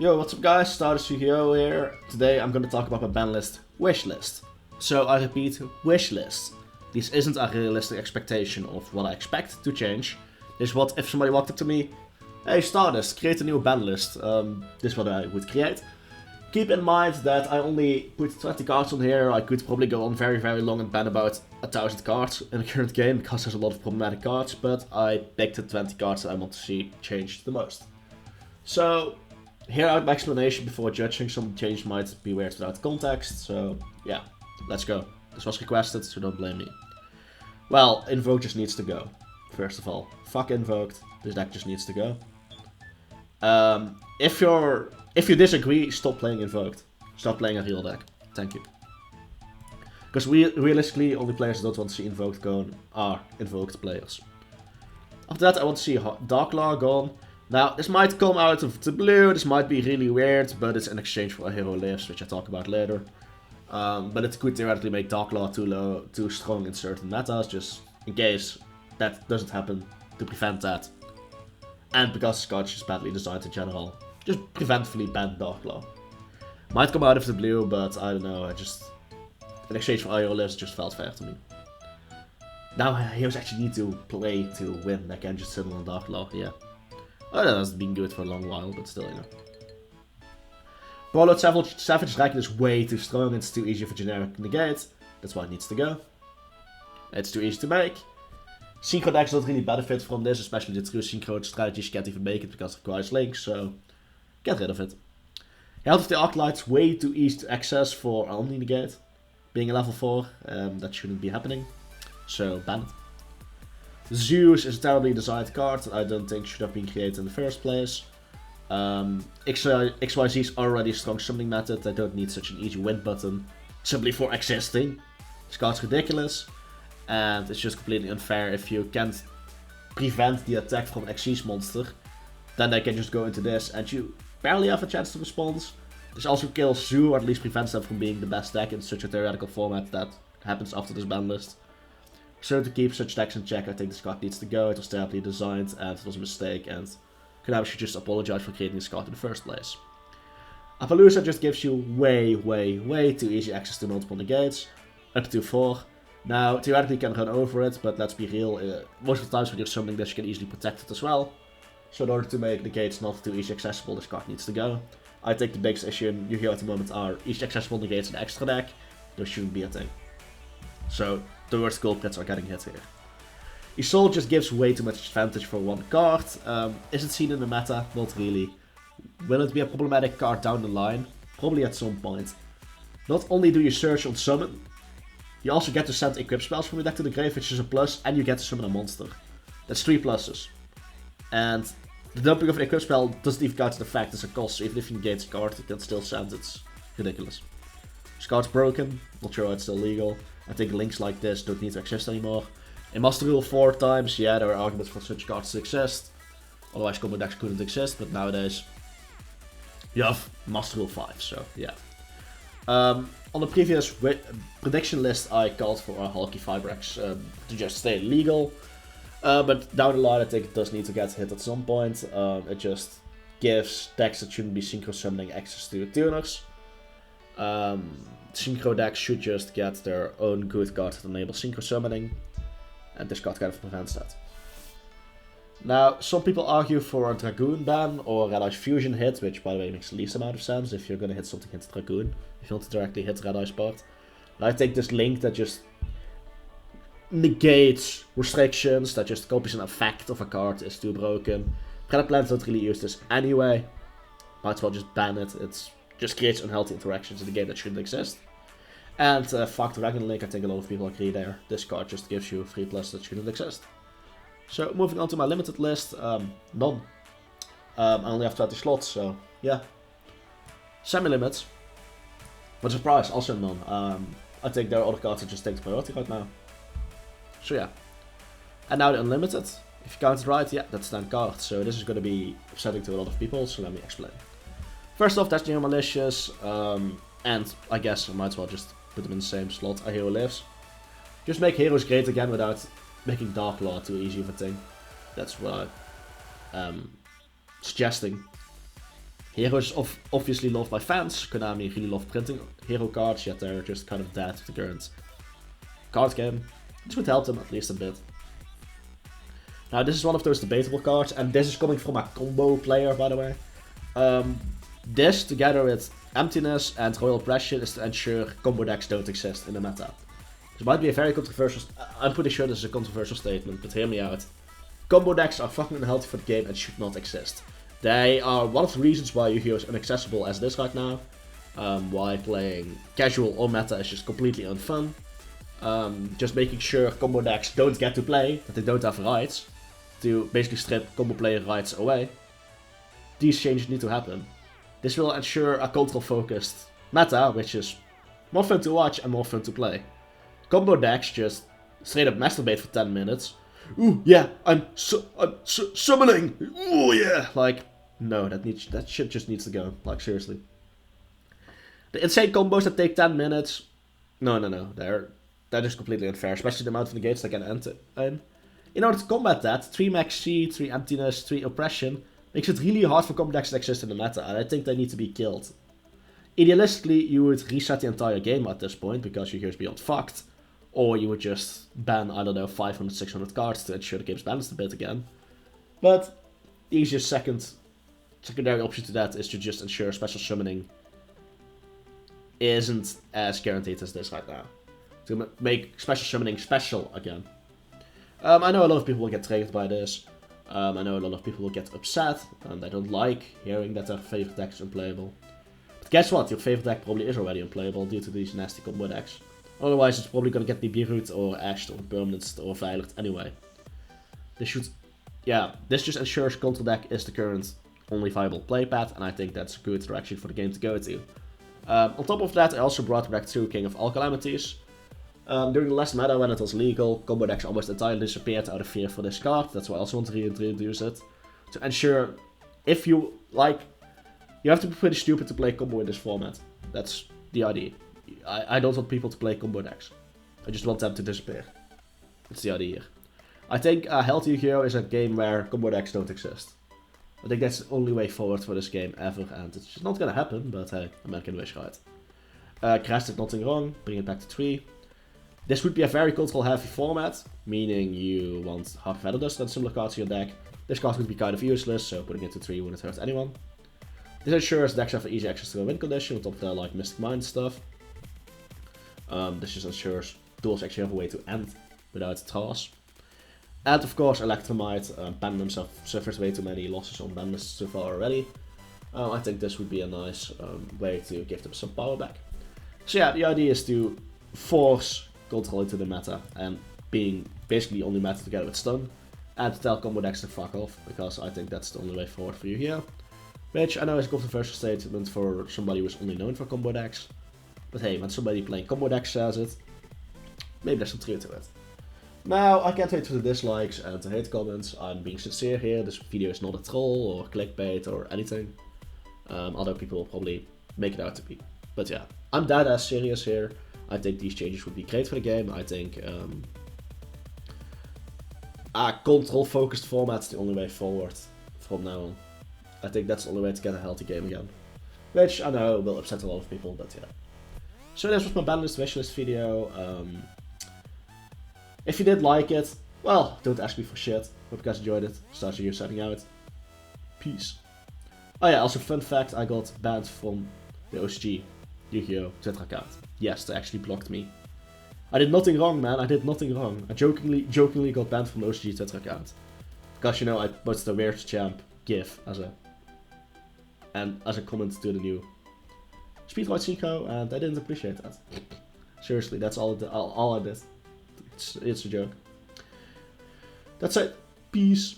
Yo, what's up guys, StardustYGO here. Today I'm going to talk about my Banlist wishlist. So I repeat, wishlist. This isn't a realistic expectation of what I expect to change. This is what if somebody walked up to me, hey Stardust, create a new Banlist. This is what I would create. Keep in mind that I only put 20 cards on here. I could probably go on very long and ban about 1,000 cards in the current game because there's a lot of problematic cards, but I picked the 20 cards that I want to see changed the most. So, here are my explanation before judging. Some change might be weird without context, so yeah, let's go. This was requested, so don't blame me. Well, Invoke just needs to go, first of all. Fuck Invoked, this deck just needs to go. If you disagree, stop playing Invoked. Stop playing a real deck. Thank you. Because realistically, only players that don't want to see Invoked gone are Invoked players. After that, I want to see Darklaw gone. Now, this might come out of the blue, this might be really weird, but it's in exchange for a hero lives, which I'll talk about later. But it could theoretically make Darklaw too strong in certain metas, just in case that doesn't happen, to prevent that. And because Scotch is badly designed in general, just preventively ban Darklaw. Might come out of the blue, but I don't know, in exchange for hero lives, it just felt fair to me. Now heroes actually need to play to win, they can't just sit on Darklaw, yeah. Oh, that hasn't been good for a long while, but still, you know. Prolode Savage Dragon is way too strong, it's too easy for generic negate. That's why it needs to go. It's too easy to make. Synchro decks don't really benefit from this, especially the true synchro strategies can't even make it because it requires links, so get rid of it. Health of the Arclight's way too easy to access for Omni Negate. Being a level 4, that shouldn't be happening, so ban it. Zeus is a terribly designed card that I don't think should have been created in the first place. XYZ's already a strong summoning method, I don't need such an easy win button simply for existing. This card's ridiculous, and it's just completely unfair if you can't prevent the attack from an Xyz monster. Then they can just go into this and you barely have a chance to respond. This also kills Zoo, or at least prevents them from being the best deck in such a theoretical format that happens after this ban list. So to keep such decks in check, I think this card needs to go. It was terribly designed and it was a mistake, and Konami should just apologize for creating this card in the first place. Appaloosa just gives you way too easy access to multiple negates, up to 4. Now, theoretically you can run over it, but let's be real, most of the times when you're summoning this you can easily protect it as well. So in order to make negates not too easy accessible, this card needs to go. I think the biggest issue in Yu-Gi-Oh! At the moment are easy accessible negates in the extra deck. Those shouldn't be a thing. So, the worst culprits are getting hit here. Isolde just gives way too much advantage for one card. Is it seen in the meta? Not really. Will it be a problematic card down the line? Probably at some point. Not only do you search on summon, you also get to send equip spells from your deck to the grave, which is a plus, and you get to summon a monster. That's 3 pluses. And the dumping of an equip spell doesn't even count the fact it's a cost, so even if you negate a card, you can still send. It's ridiculous. This card's broken, not sure how it's still legal. I think links like this don't need to exist anymore. In Master Rule 4 times, yeah, there are arguments for such cards to exist. Otherwise combo decks couldn't exist, but nowadays you have Master Rule 5, so yeah. On the previous prediction list I called for a Hulky Fibrex to just stay legal. But down the line I think it does need to get hit at some point. It just gives decks that shouldn't be synchro summoning access to tuners. Synchro decks should just get their own good card that enables synchro summoning, and this card kind of prevents that. Now, some people argue for a Dragoon ban or Red Eye's Fusion hit, which by the way makes the least amount of sense if you're going to hit something into Dragoon, if you want to directly hit Red Eye's part. And I think this link that just negates restrictions, that just copies an effect of a card is too broken. Credit plans don't really use this anyway, might as well just ban it. It just creates unhealthy interactions in the game that shouldn't exist. And fuck the Dragon Link, I think a lot of people agree there. This card just gives you 3 plus that shouldn't exist. So moving on to my limited list, none. I only have 20 slots, so yeah. Semi-limits. But surprise, also none. I think there are other cards that just take the priority right now. So yeah. And now the unlimited. If you count it right, yeah, that's 10 cards. So this is going to be upsetting to a lot of people, so let me explain. First off, that's Neo Malicious, and I guess I might as well just put them in the same slot. A hero lives. Just make heroes great again without making Darklaw too easy of a thing. That's what I'm suggesting. Heroes obviously loved by fans. Konami really loved printing hero cards, yet they're just kind of dead to the current card game. This would help them at least a bit. Now this is one of those debatable cards, and this is coming from a combo player, by the way. This, together with Emptiness and Royal Oppression, is to ensure combo decks don't exist in the meta. This might be a very controversial... I'm pretty sure this is a controversial statement, but hear me out. Combo decks are fucking unhealthy for the game and should not exist. They are one of the reasons why Yu-Gi-Oh! Is inaccessible as it is right now. Why playing casual or meta is just completely unfun. Just making sure combo decks don't get to play, that they don't have rights. To basically strip combo player rights away. These changes need to happen. This will ensure a control-focused meta, which is more fun to watch and more fun to play. Combo decks just straight up masturbate for 10 minutes. Ooh, yeah, I'm summoning! Ooh, yeah! Like, no, that shit just needs to go. Like, seriously. The insane combos that take 10 minutes, no, that is completely unfair, especially the amount of negates that can enter in. In order to combat that, 3 Max C, 3 Emptiness, 3 Oppression, makes it really hard for combo decks to exist in the meta, and I think they need to be killed. Idealistically, you would reset the entire game at this point, because Yu-Gi-Oh! Is beyond fucked. Or you would just ban, I don't know, 500, 600 cards to ensure the game's balanced a bit again. But the easiest secondary option to that is to just ensure special summoning isn't as guaranteed as this right now. To make special summoning special again. I know a lot of people will get triggered by this. I know a lot of people will get upset, and they don't like hearing that their favorite deck is unplayable. But guess what? Your favorite deck probably is already unplayable due to these nasty combo decks. Otherwise, it's probably gonna get Nibiru or Ashed or Permanent or Violet anyway. This just ensures control deck is the current only viable play path, and I think that's a good direction for the game to go to. On top of that, I also brought back 2 King of All Calamities. During the last meta, when it was legal, combo decks almost entirely disappeared out of fear for this card. That's why I also want to reintroduce it. To ensure, if you like, you have to be pretty stupid to play combo in this format. That's the idea. I don't want people to play combo decks. I just want them to disappear. That's the idea here. I think Healthy Yu-Gi-Oh! Is a game where combo decks don't exist. I think that's the only way forward for this game ever, and it's just not gonna happen, but hey, a man can wish, right? Crash did nothing wrong, bring it back to 3. This would be a very control-heavy format, meaning you want half Feather Dust and similar cards in your deck. This card would be kind of useless, so putting it to 3 wouldn't hurt anyone. This ensures decks have easy access to a win condition, on top of that, like Mystic Mind stuff. This just ensures duels actually have a way to end without toss. And of course, Electromite, Banlist have suffered way too many losses on Banlist so far already. I think this would be a nice way to give them some power back. So yeah, the idea is to force control into the meta, and being basically only meta together with stun, and to tell combo decks to fuck off, because I think that's the only way forward for you here. Which I know is a controversial statement for somebody who's only known for combo decks. But hey, when somebody playing combo decks says it, maybe there's some truth to it. Now, I can't wait for the dislikes and the hate comments. I'm being sincere here, this video is not a troll or clickbait or anything. Other people will probably make it out to be. But yeah, I'm dead ass serious here. I think these changes would be great for the game. I think a control-focused format's the only way forward from now on. I think that's the only way to get a healthy game again. Which I know will upset a lot of people, but yeah. So this was my Banlist Wishlist video. If you did like it, well, don't ask me for shit. Hope you guys enjoyed it. StardustYGO signing out. Peace. Oh yeah, also fun fact, I got banned from the OCG Yu-Gi-Oh! Twitter account. Yes, they actually blocked me. I did nothing wrong, man. I did nothing wrong. I jokingly got banned from the OCG Twitter account. Because, you know, I posted a weird champ gif as a comment to the new StardustYGO, and I didn't appreciate that. Seriously, that's all I did. It's a joke. That's it. Peace.